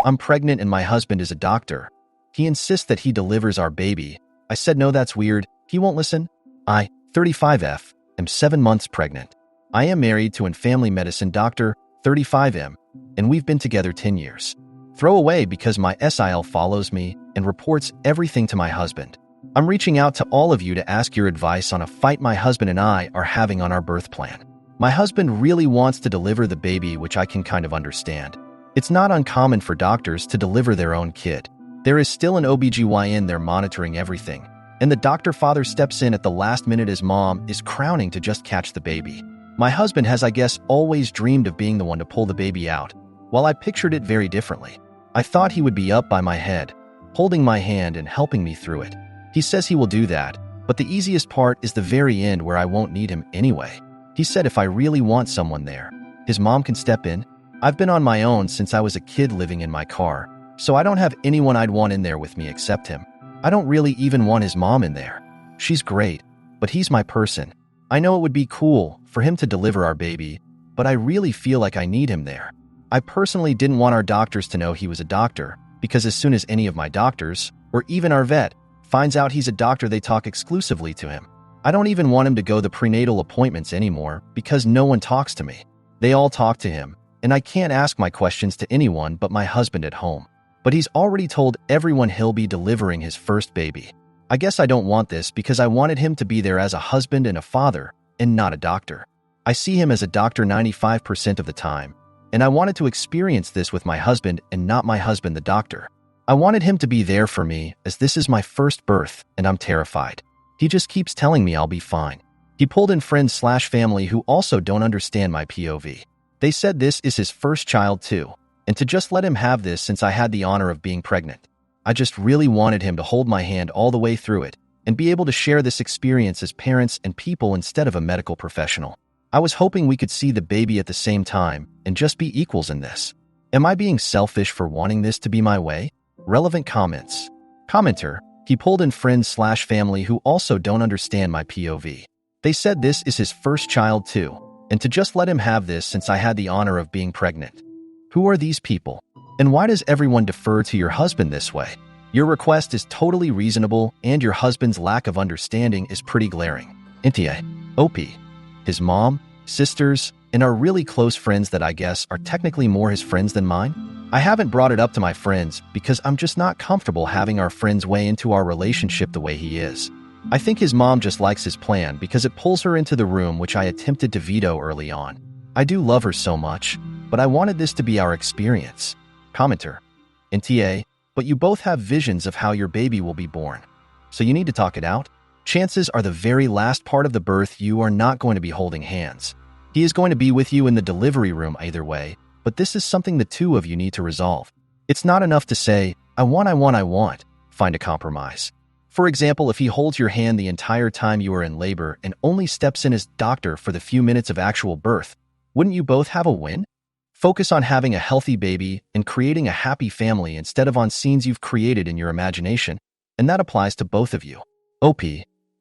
I'm pregnant and my husband is a doctor. He insists that he delivers our baby. I said no, that's weird. He won't listen. I, 35F, am 7 months pregnant. I am married to a family medicine doctor, 35M, and we've been together 10 years. Throw away because my SIL follows me and reports everything to my husband. I'm reaching out to all of you to ask your advice on a fight my husband and I are having on our birth plan. My husband really wants to deliver the baby, which I can kind of understand. It's not uncommon for doctors to deliver their own kid. There is still an OBGYN there monitoring everything, and the doctor father steps in at the last minute as mom is crowning to just catch the baby. My husband has, I guess, always dreamed of being the one to pull the baby out, while I pictured it very differently. I thought he would be up by my head, holding my hand and helping me through it. He says he will do that, but the easiest part is the very end where I won't need him anyway. He said if I really want someone there, his mom can step in. I've been on my own since I was a kid living in my car, so I don't have anyone I'd want in there with me except him. I don't really even want his mom in there. She's great, but he's my person. I know it would be cool for him to deliver our baby, but I really feel like I need him there. I personally didn't want our doctors to know he was a doctor, because as soon as any of my doctors, or even our vet, finds out he's a doctor, they talk exclusively to him. I don't even want him to go to prenatal appointments anymore because no one talks to me. They all talk to him, and I can't ask my questions to anyone but my husband at home. But he's already told everyone he'll be delivering his first baby. I guess I don't want this because I wanted him to be there as a husband and a father, and not a doctor. I see him as a doctor 95% of the time, and I wanted to experience this with my husband and not my husband the doctor. I wanted him to be there for me as this is my first birth and I'm terrified. He just keeps telling me I'll be fine. He pulled in friends/family who also don't understand my POV. They said this is his first child too, and to just let him have this since I had the honor of being pregnant. I just really wanted him to hold my hand all the way through it and be able to share this experience as parents and people instead of a medical professional. I was hoping we could see the baby at the same time and just be equals in this. Am I being selfish for wanting this to be my way? Relevant comments. Commenter, he pulled in friends/family who also don't understand my POV. They said this is his first child too, and to just let him have this since I had the honor of being pregnant. Who are these people? And why does everyone defer to your husband this way? Your request is totally reasonable, and your husband's lack of understanding is pretty glaring. Intia, OP, his mom, sisters, and our really close friends that I guess are technically more his friends than mine? I haven't brought it up to my friends because I'm just not comfortable having our friends weigh into our relationship the way he is. I think his mom just likes his plan because it pulls her into the room, which I attempted to veto early on. I do love her so much, but I wanted this to be our experience. Commenter, NTA, but you both have visions of how your baby will be born. So you need to talk it out. Chances are the very last part of the birth you are not going to be holding hands. He is going to be with you in the delivery room either way, but this is something the two of you need to resolve. It's not enough to say, I want. Find a compromise. For example, if he holds your hand the entire time you are in labor and only steps in as doctor for the few minutes of actual birth, wouldn't you both have a win? Focus on having a healthy baby and creating a happy family instead of on scenes you've created in your imagination, and that applies to both of you. OP,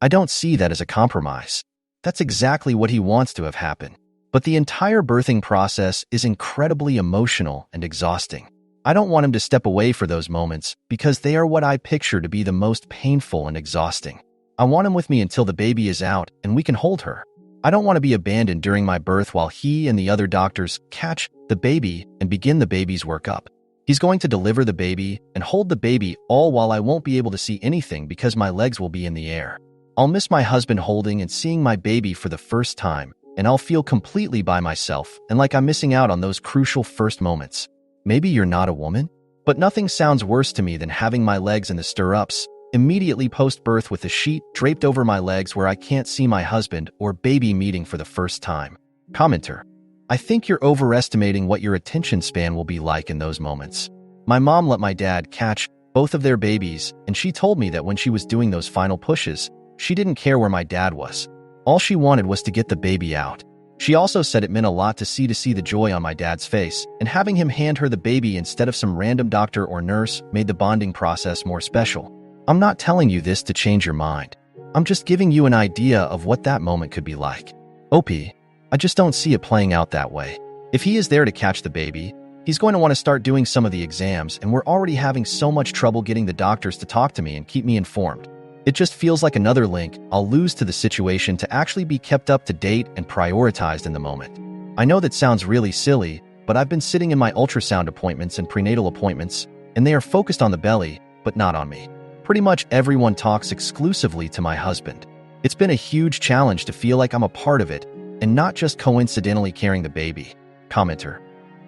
I don't see that as a compromise. That's exactly what he wants to have happen. But the entire birthing process is incredibly emotional and exhausting. I don't want him to step away for those moments because they are what I picture to be the most painful and exhausting. I want him with me until the baby is out and we can hold her. I don't want to be abandoned during my birth while he and the other doctors catch the baby and begin the baby's workup. He's going to deliver the baby and hold the baby all while I won't be able to see anything because my legs will be in the air. I'll miss my husband holding and seeing my baby for the first time, and I'll feel completely by myself and like I'm missing out on those crucial first moments. Maybe you're not a woman, but nothing sounds worse to me than having my legs in the stirrups immediately post-birth with a sheet draped over my legs where I can't see my husband or baby meeting for the first time. Commenter, I think you're overestimating what your attention span will be like in those moments. My mom let my dad catch both of their babies, and she told me that when she was doing those final pushes, she didn't care where my dad was. All she wanted was to get the baby out. She also said it meant a lot to see the joy on my dad's face, and having him hand her the baby instead of some random doctor or nurse made the bonding process more special. I'm not telling you this to change your mind. I'm just giving you an idea of what that moment could be like. OP, I just don't see it playing out that way. If he is there to catch the baby, He's going to want to start doing some of the exams, and we're already having so much trouble getting the doctors to talk to me and keep me informed. It just feels like another link I'll lose to the situation to actually be kept up to date and prioritized in the moment. I know that sounds really silly, but I've been sitting in my ultrasound appointments and prenatal appointments, and they are focused on the belly, but not on me. Pretty much everyone talks exclusively to my husband. It's been a huge challenge to feel like I'm a part of it, and not just coincidentally carrying the baby. Commenter.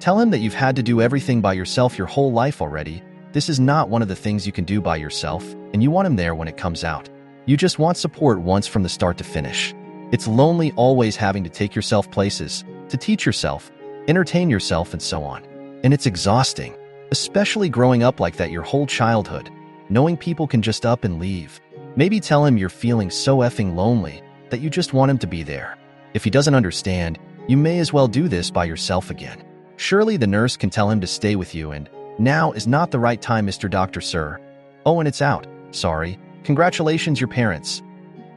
Tell him that you've had to do everything by yourself your whole life already. This is not one of the things you can do by yourself, and you want him there when it comes out. You just want support once from the start to finish. It's lonely always having to take yourself places, to teach yourself, entertain yourself, and so on. And it's exhausting, especially growing up like that your whole childhood, knowing people can just up and leave. Maybe tell him you're feeling so effing lonely that you just want him to be there. If he doesn't understand, you may as well do this by yourself again. Surely the nurse can tell him to stay with you, and now is not the right time, Mr. Doctor, sir. Oh, and it's out. Sorry. Congratulations, your parents.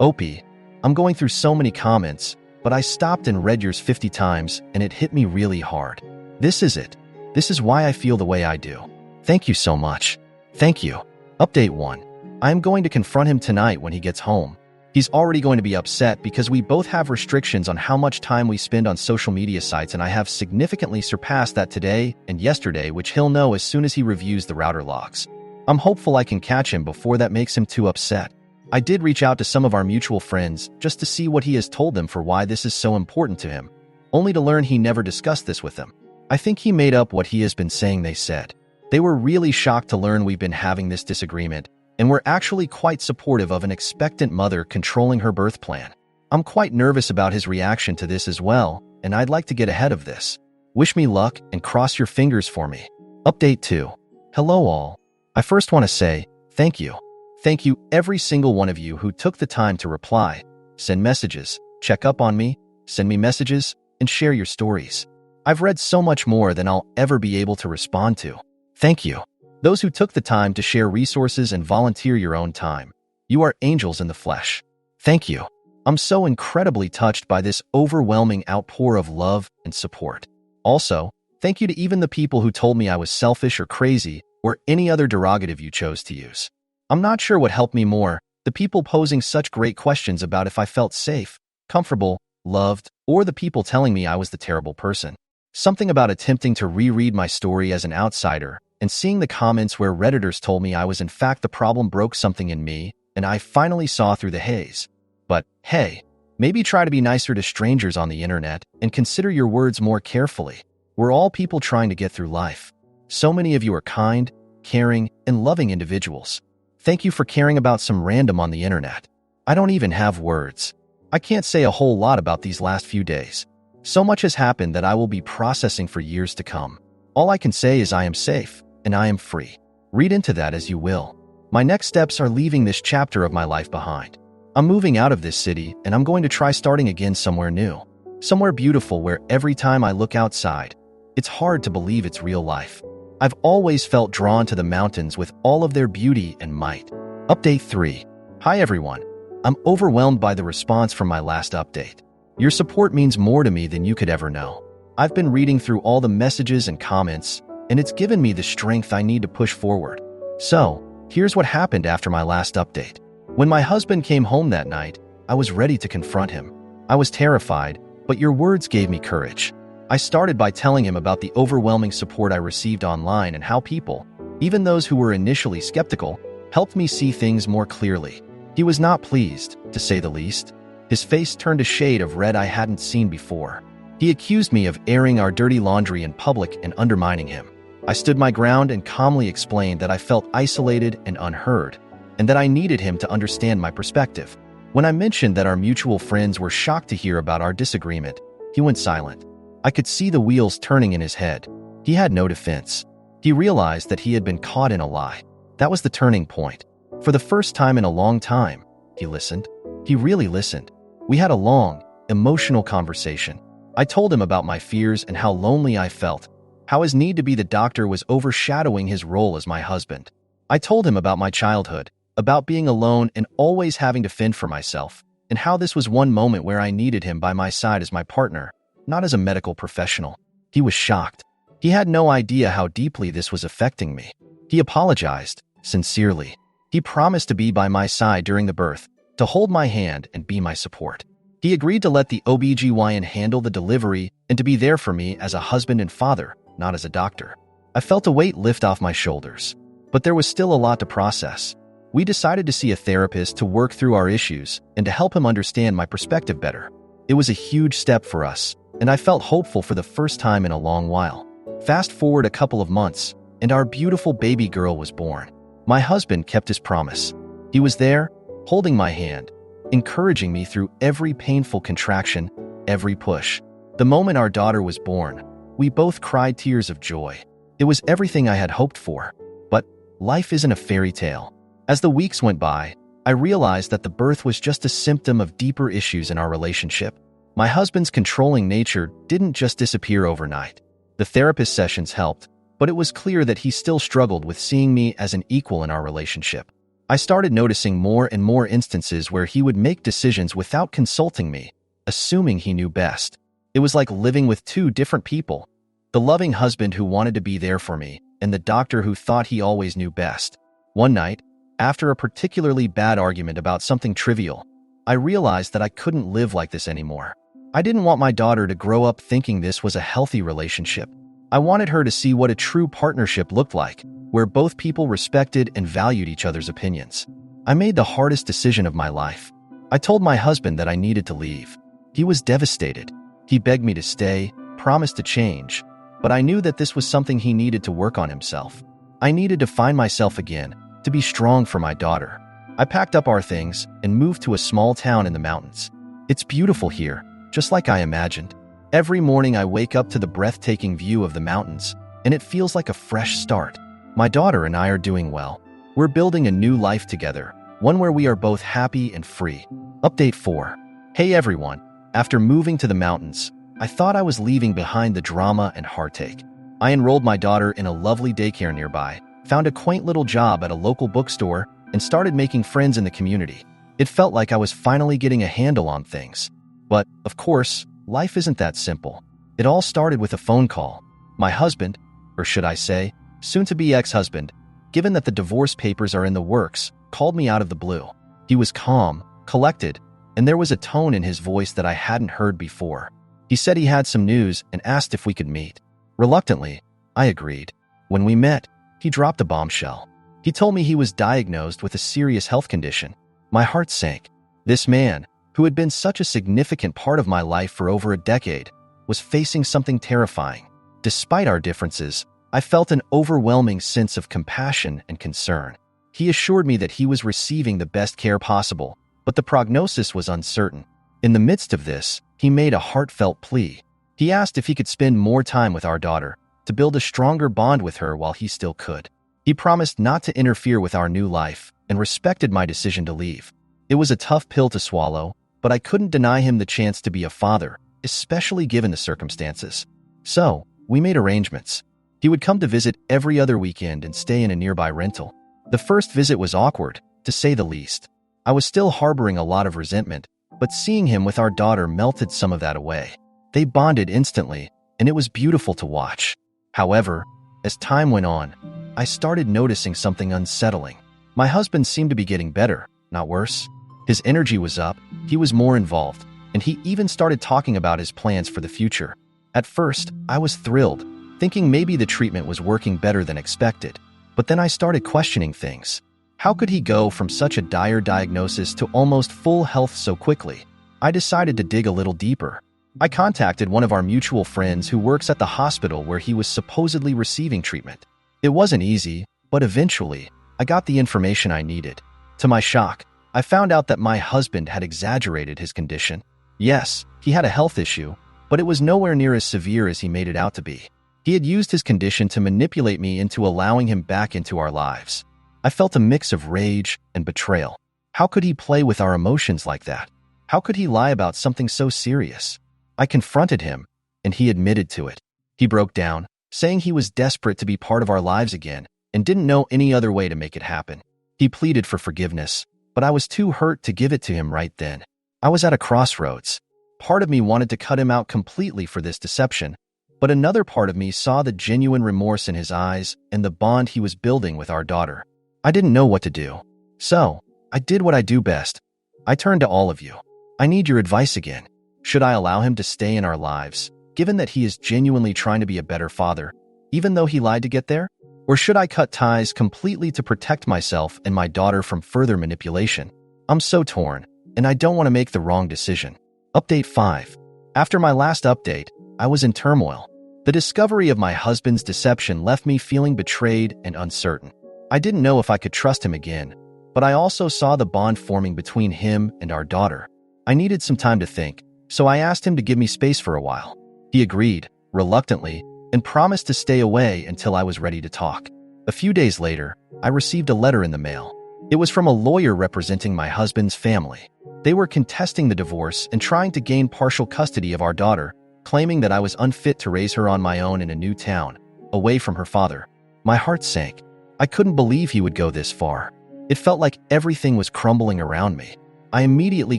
Opie, I'm going through so many comments, but I stopped and read yours 50 times, and it hit me really hard. This is it. This is why I feel the way I do. Thank you so much. Thank you. Update 1. I am going to confront him tonight when he gets home. He's already going to be upset because we both have restrictions on how much time we spend on social media sites, and I have significantly surpassed that today and yesterday, which he'll know as soon as he reviews the router logs. I'm hopeful I can catch him before that makes him too upset. I did reach out to some of our mutual friends just to see what he has told them for why this is so important to him, only to learn he never discussed this with them. I think he made up what he has been saying they said. They were really shocked to learn we've been having this disagreement, and were actually quite supportive of an expectant mother controlling her birth plan. I'm quite nervous about his reaction to this as well, and I'd like to get ahead of this. Wish me luck and cross your fingers for me. Update 2. Hello all. I first want to say thank you. Thank you every single one of you who took the time to reply, send messages, check up on me, send me messages, and share your stories. I've read so much more than I'll ever be able to respond to. Thank you. Those who took the time to share resources and volunteer your own time. You are angels in the flesh. Thank you. I'm so incredibly touched by this overwhelming outpour of love and support. Also, thank you to even the people who told me I was selfish or crazy or any other derogative you chose to use. I'm not sure what helped me more, the people posing such great questions about if I felt safe, comfortable, loved, or the people telling me I was the terrible person. Something about attempting to reread my story as an outsider and seeing the comments where Redditors told me I was in fact the problem broke something in me, and I finally saw through the haze. But hey, maybe try to be nicer to strangers on the internet and consider your words more carefully. We're all people trying to get through life. So many of you are kind, caring, and loving individuals. Thank you for caring about some random on the internet. I don't even have words. I can't say a whole lot about these last few days. So much has happened that I will be processing for years to come. All I can say is I am safe, and I am free. Read into that as you will. My next steps are leaving this chapter of my life behind. I'm moving out of this city, and I'm going to try starting again somewhere new. Somewhere beautiful where every time I look outside, it's hard to believe it's real life. I've always felt drawn to the mountains with all of their beauty and might. Update 3. Hi everyone. I'm overwhelmed by the response from my last update. Your support means more to me than you could ever know. I've been reading through all the messages and comments, and it's given me the strength I need to push forward. So, here's what happened after my last update. When my husband came home that night, I was ready to confront him. I was terrified, but your words gave me courage. I started by telling him about the overwhelming support I received online and how people, even those who were initially skeptical, helped me see things more clearly. He was not pleased, to say the least. His face turned a shade of red I hadn't seen before. He accused me of airing our dirty laundry in public and undermining him. I stood my ground and calmly explained that I felt isolated and unheard, and that I needed him to understand my perspective. When I mentioned that our mutual friends were shocked to hear about our disagreement, he went silent. I could see the wheels turning in his head. He had no defense. He realized that he had been caught in a lie. That was the turning point. For the first time in a long time, he listened. He really listened. We had a long, emotional conversation. I told him about my fears and how lonely I felt, how his need to be the doctor was overshadowing his role as my husband. I told him about my childhood, about being alone and always having to fend for myself, and how this was one moment where I needed him by my side as my partner, not as a medical professional. He was shocked. He had no idea how deeply this was affecting me. He apologized, sincerely. He promised to be by my side during the birth, to hold my hand and be my support. He agreed to let the OBGYN handle the delivery and to be there for me as a husband and father, not as a doctor. I felt a weight lift off my shoulders, but there was still a lot to process. We decided to see a therapist to work through our issues and to help him understand my perspective better. It was a huge step for us, and I felt hopeful for the first time in a long while. Fast forward a couple of months, and our beautiful baby girl was born. My husband kept his promise. He was there, holding my hand, encouraging me through every painful contraction, every push. The moment our daughter was born, we both cried tears of joy. It was everything I had hoped for. But life isn't a fairy tale. As the weeks went by, I realized that the birth was just a symptom of deeper issues in our relationship. My husband's controlling nature didn't just disappear overnight. The therapist sessions helped, but it was clear that he still struggled with seeing me as an equal in our relationship. I started noticing more and more instances where he would make decisions without consulting me, assuming he knew best. It was like living with two different people, the loving husband who wanted to be there for me, and the doctor who thought he always knew best. One night, after a particularly bad argument about something trivial, I realized that I couldn't live like this anymore. I didn't want my daughter to grow up thinking this was a healthy relationship. I wanted her to see what a true partnership looked like, where both people respected and valued each other's opinions. I made the hardest decision of my life. I told my husband that I needed to leave. He was devastated. He begged me to stay, promised to change, but I knew that this was something he needed to work on himself. I needed to find myself again, to be strong for my daughter. I packed up our things and moved to a small town in the mountains. It's beautiful here, just like I imagined. Every morning I wake up to the breathtaking view of the mountains, and it feels like a fresh start. My daughter and I are doing well. We're building a new life together, one where we are both happy and free. Update 4. Hey everyone. After moving to the mountains, I thought I was leaving behind the drama and heartache. I enrolled my daughter in a lovely daycare nearby, found a quaint little job at a local bookstore, and started making friends in the community. It felt like I was finally getting a handle on things. But, of course, life isn't that simple. It all started with a phone call. My husband, or should I say, soon-to-be ex-husband, given that the divorce papers are in the works, called me out of the blue. He was calm, collected, and there was a tone in his voice that I hadn't heard before. He said he had some news and asked if we could meet. Reluctantly, I agreed. When we met, he dropped a bombshell. He told me he was diagnosed with a serious health condition. My heart sank. This man, who had been such a significant part of my life for over a decade, was facing something terrifying. Despite our differences, I felt an overwhelming sense of compassion and concern. He assured me that he was receiving the best care possible, but the prognosis was uncertain. In the midst of this, he made a heartfelt plea. He asked if he could spend more time with our daughter, to build a stronger bond with her while he still could. He promised not to interfere with our new life and respected my decision to leave. It was a tough pill to swallow, but I couldn't deny him the chance to be a father, especially given the circumstances. So, we made arrangements. He would come to visit every other weekend and stay in a nearby rental. The first visit was awkward, to say the least. I was still harboring a lot of resentment, but seeing him with our daughter melted some of that away. They bonded instantly, and it was beautiful to watch. However, as time went on, I started noticing something unsettling. My husband seemed to be getting better, not worse. His energy was up, he was more involved, and he even started talking about his plans for the future. At first, I was thrilled, thinking maybe the treatment was working better than expected. But then I started questioning things. How could he go from such a dire diagnosis to almost full health so quickly? I decided to dig a little deeper. I contacted one of our mutual friends who works at the hospital where he was supposedly receiving treatment. It wasn't easy, but eventually, I got the information I needed. To my shock, I found out that my husband had exaggerated his condition. Yes, he had a health issue, but it was nowhere near as severe as he made it out to be. He had used his condition to manipulate me into allowing him back into our lives. I felt a mix of rage and betrayal. How could he play with our emotions like that? How could he lie about something so serious? I confronted him, and he admitted to it. He broke down, saying he was desperate to be part of our lives again and didn't know any other way to make it happen. He pleaded for forgiveness, but I was too hurt to give it to him right then. I was at a crossroads. Part of me wanted to cut him out completely for this deception, But another part of me saw the genuine remorse in his eyes and the bond he was building with our daughter. I didn't know what to do. So, I did what I do best. I turned to all of you. I need your advice again. Should I allow him to stay in our lives, given that he is genuinely trying to be a better father, even though he lied to get there? Or should I cut ties completely to protect myself and my daughter from further manipulation? I'm so torn, and I don't want to make the wrong decision. Update 5. After my last update, I was in turmoil. The discovery of my husband's deception left me feeling betrayed and uncertain. I didn't know if I could trust him again, but I also saw the bond forming between him and our daughter. I needed some time to think, so I asked him to give me space for a while. He agreed, reluctantly, and promised to stay away until I was ready to talk. A few days later, I received a letter in the mail. It was from a lawyer representing my husband's family. They were contesting the divorce and trying to gain partial custody of our daughter, claiming that I was unfit to raise her on my own in a new town, away from her father. My heart sank. I couldn't believe he would go this far. It felt like everything was crumbling around me. I immediately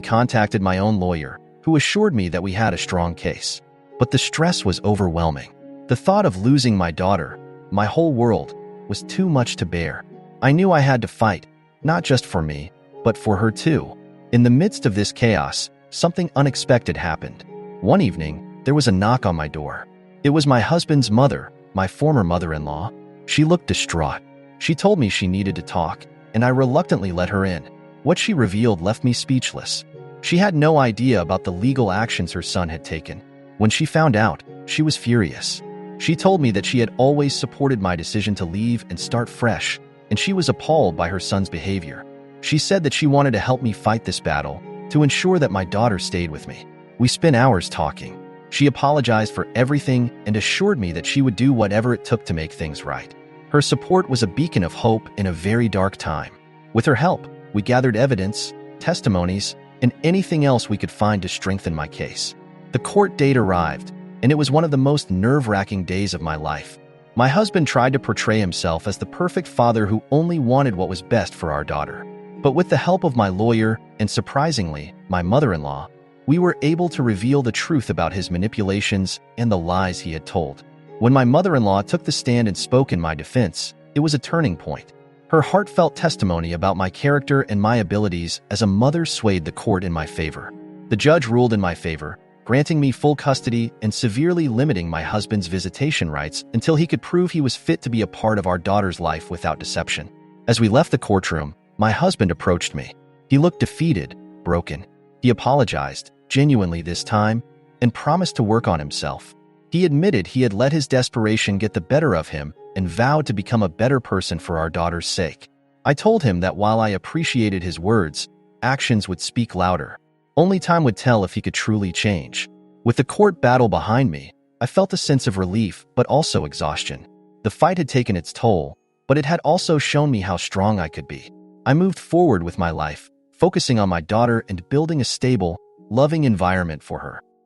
contacted my own lawyer, who assured me that we had a strong case. But the stress was overwhelming. The thought of losing my daughter, my whole world, was too much to bear. I knew I had to fight, not just for me, but for her too. In the midst of this chaos, something unexpected happened. One evening, there was a knock on my door. It was my husband's mother, my former mother-in-law. She looked distraught. She told me she needed to talk, and I reluctantly let her in. What she revealed left me speechless. She had no idea about the legal actions her son had taken. When she found out, she was furious. She told me that she had always supported my decision to leave and start fresh, and she was appalled by her son's behavior. She said that she wanted to help me fight this battle, to ensure that my daughter stayed with me. We spent hours talking. She apologized for everything and assured me that she would do whatever it took to make things right. Her support was a beacon of hope in a very dark time. With her help, we gathered evidence, testimonies, and anything else we could find to strengthen my case. The court date arrived, and it was one of the most nerve-wracking days of my life. My husband tried to portray himself as the perfect father who only wanted what was best for our daughter. But with the help of my lawyer, and surprisingly, my mother-in-law, we were able to reveal the truth about his manipulations and the lies he had told. When my mother-in-law took the stand and spoke in my defense, it was a turning point. Her heartfelt testimony about my character and my abilities as a mother swayed the court in my favor. The judge ruled in my favor, granting me full custody and severely limiting my husband's visitation rights until he could prove he was fit to be a part of our daughter's life without deception. As we left the courtroom, my husband approached me. He looked defeated, broken. He apologized, genuinely this time, and promised to work on himself. He admitted he had let his desperation get the better of him and vowed to become a better person for our daughter's sake. I told him that while I appreciated his words, actions would speak louder. Only time would tell if he could truly change. With the court battle behind me, I felt a sense of relief but also exhaustion. The fight had taken its toll, but it had also shown me how strong I could be. I moved forward with my life, focusing on my daughter and building a stable, loving environment for her.